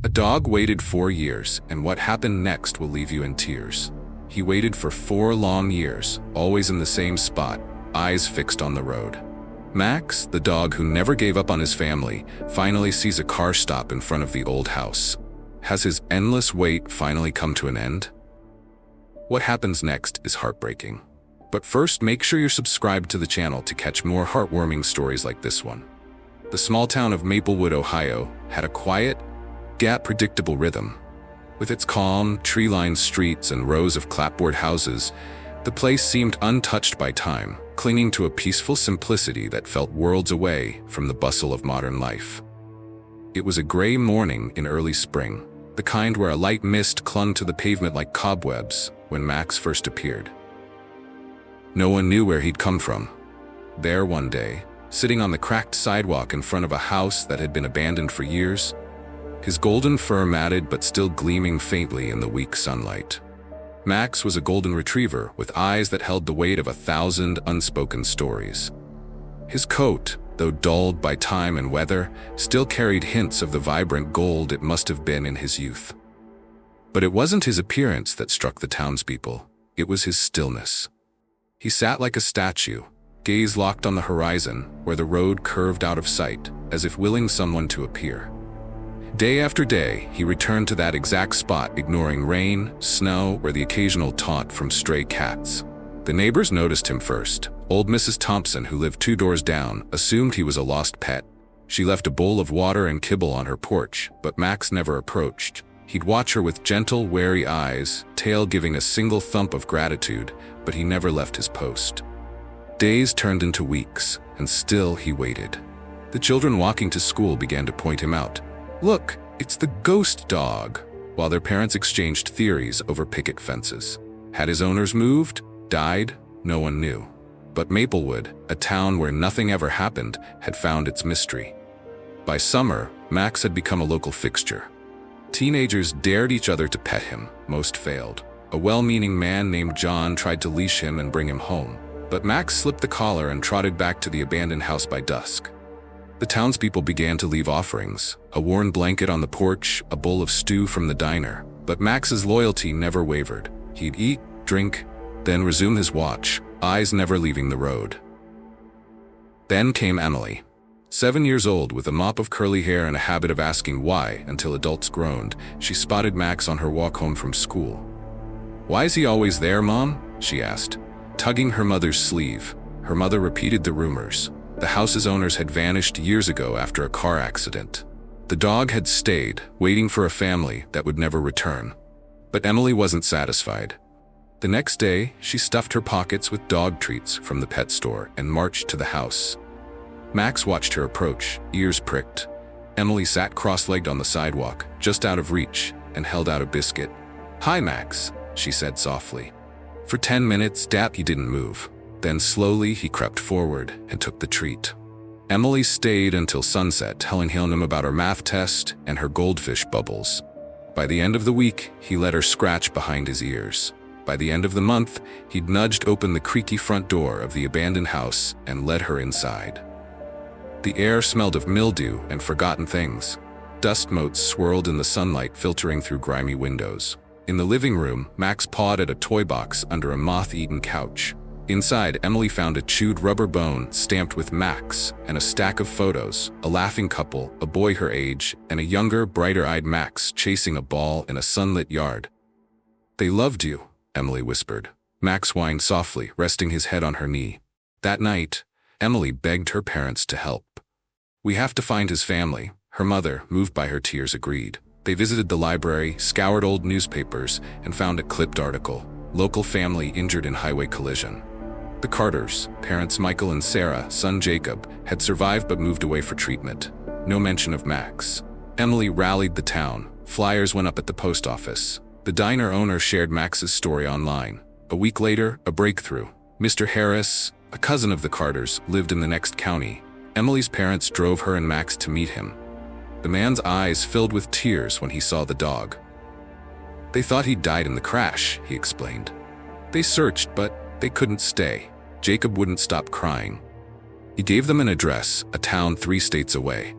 A dog waited 4 years, and what happened next will leave you in tears. He waited for 4 long years, always in the same spot, eyes fixed on the road. Max, the dog who never gave up on his family, finally sees a car stop in front of the old house. Has his endless wait finally come to an end? What happens next is heartbreaking. But first, make sure you're subscribed to the channel to catch more heartwarming stories like this one. The small town of Maplewood, Ohio, had a quiet, yet predictable rhythm. With its calm, tree-lined streets and rows of clapboard houses, the place seemed untouched by time, clinging to a peaceful simplicity that felt worlds away from the bustle of modern life. It was a gray morning in early spring, the kind where a light mist clung to the pavement like cobwebs when Max first appeared. No one knew where he'd come from. There one day, sitting on the cracked sidewalk in front of a house that had been abandoned for years, his golden fur matted but still gleaming faintly in the weak sunlight. Max was a golden retriever with eyes that held the weight of 1,000 unspoken stories. His coat, though dulled by time and weather, still carried hints of the vibrant gold it must have been in his youth. But it wasn't his appearance that struck the townspeople, it was his stillness. He sat like a statue, gaze locked on the horizon where the road curved out of sight, as if willing someone to appear. Day after day, he returned to that exact spot, ignoring rain, snow, or the occasional taunt from stray cats. The neighbors noticed him first. Old Mrs. Thompson, who lived 2 doors down, assumed he was a lost pet. She left a bowl of water and kibble on her porch, but Max never approached. He'd watch her with gentle, wary eyes, tail giving a single thump of gratitude, but he never left his post. Days turned into weeks, and still he waited. The children walking to school began to point him out. "Look, it's the ghost dog," while their parents exchanged theories over picket fences. Had his owners moved? Died? No one knew. But Maplewood, a town where nothing ever happened, had found its mystery. By summer, Max had become a local fixture. Teenagers dared each other to pet him, most failed. A well-meaning man named John tried to leash him and bring him home, but Max slipped the collar and trotted back to the abandoned house by dusk. The townspeople began to leave offerings, a worn blanket on the porch, a bowl of stew from the diner, but Max's loyalty never wavered. He'd eat, drink, then resume his watch, eyes never leaving the road. Then came Emily. 7 years old, with a mop of curly hair and a habit of asking why until adults groaned, she spotted Max on her walk home from school. "Why is he always there, Mom?" she asked, tugging her mother's sleeve. Her mother repeated the rumors. The house's owners had vanished years ago after a car accident. The dog had stayed, waiting for a family that would never return. But Emily wasn't satisfied. The next day, she stuffed her pockets with dog treats from the pet store and marched to the house. Max watched her approach, ears pricked. Emily sat cross-legged on the sidewalk, just out of reach, and held out a biscuit. "Hi, Max," she said softly. For 10 minutes, he didn't move. Then slowly, he crept forward and took the treat. Emily stayed until sunset, telling him about her math test and her goldfish bubbles. By the end of the week, he let her scratch behind his ears. By the end of the month, he'd nudged open the creaky front door of the abandoned house and led her inside. The air smelled of mildew and forgotten things. Dust motes swirled in the sunlight filtering through grimy windows. In the living room, Max pawed at a toy box under a moth-eaten couch. Inside, Emily found a chewed rubber bone stamped with Max and a stack of photos, a laughing couple, a boy her age, and a younger, brighter-eyed Max chasing a ball in a sunlit yard. "They loved you," Emily whispered. Max whined softly, resting his head on her knee. That night, Emily begged her parents to help. "We have to find his family," her mother, moved by her tears, agreed. They visited the library, scoured old newspapers, and found a clipped article. Local family injured in highway collision. The Carters, parents Michael and Sarah, son Jacob, had survived but moved away for treatment. No mention of Max. Emily rallied the town. Flyers went up at the post office. The diner owner shared Max's story online. A week later, a breakthrough. Mr. Harris, a cousin of the Carters, lived in the next county. Emily's parents drove her and Max to meet him. The man's eyes filled with tears when he saw the dog. "They thought he'd died in the crash," he explained. "They searched, but they couldn't stay." Jacob wouldn't stop crying. He gave them an address, a town 3 states away.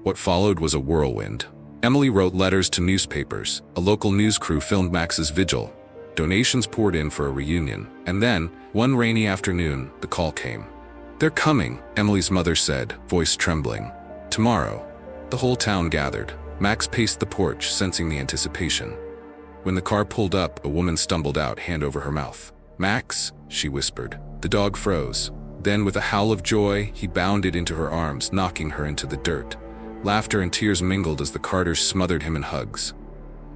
What followed was a whirlwind. Emily wrote letters to newspapers. A local news crew filmed Max's vigil. Donations poured in for a reunion. And then, one rainy afternoon, the call came. "They're coming," Emily's mother said, voice trembling. "Tomorrow." The whole town gathered. Max paced the porch, sensing the anticipation. When the car pulled up, a woman stumbled out, hand over her mouth. "Max," she whispered. The dog froze. Then, with a howl of joy, he bounded into her arms, knocking her into the dirt. Laughter and tears mingled as the Carters smothered him in hugs.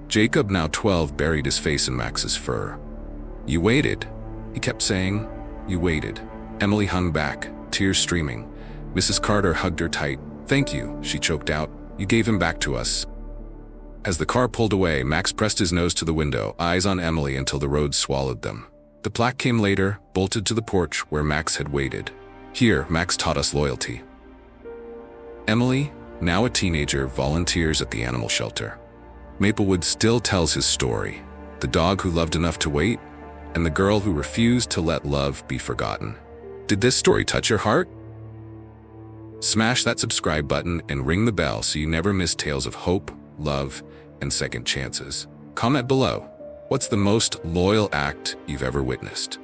Jacob, now 12, buried his face in Max's fur. "You waited," he kept saying. "You waited." Emily hung back, tears streaming. Mrs. Carter hugged her tight. "Thank you," she choked out. "You gave him back to us." As the car pulled away, Max pressed his nose to the window, eyes on Emily until the road swallowed them. The plaque came later, bolted to the porch where Max had waited. "Here, Max taught us loyalty." Emily, now a teenager, volunteers at the animal shelter. Maplewood still tells his story. The dog who loved enough to wait, and the girl who refused to let love be forgotten. Did this story touch your heart? Smash that subscribe button and ring the bell so you never miss tales of hope, love, and second chances. Comment below. What's the most loyal act you've ever witnessed?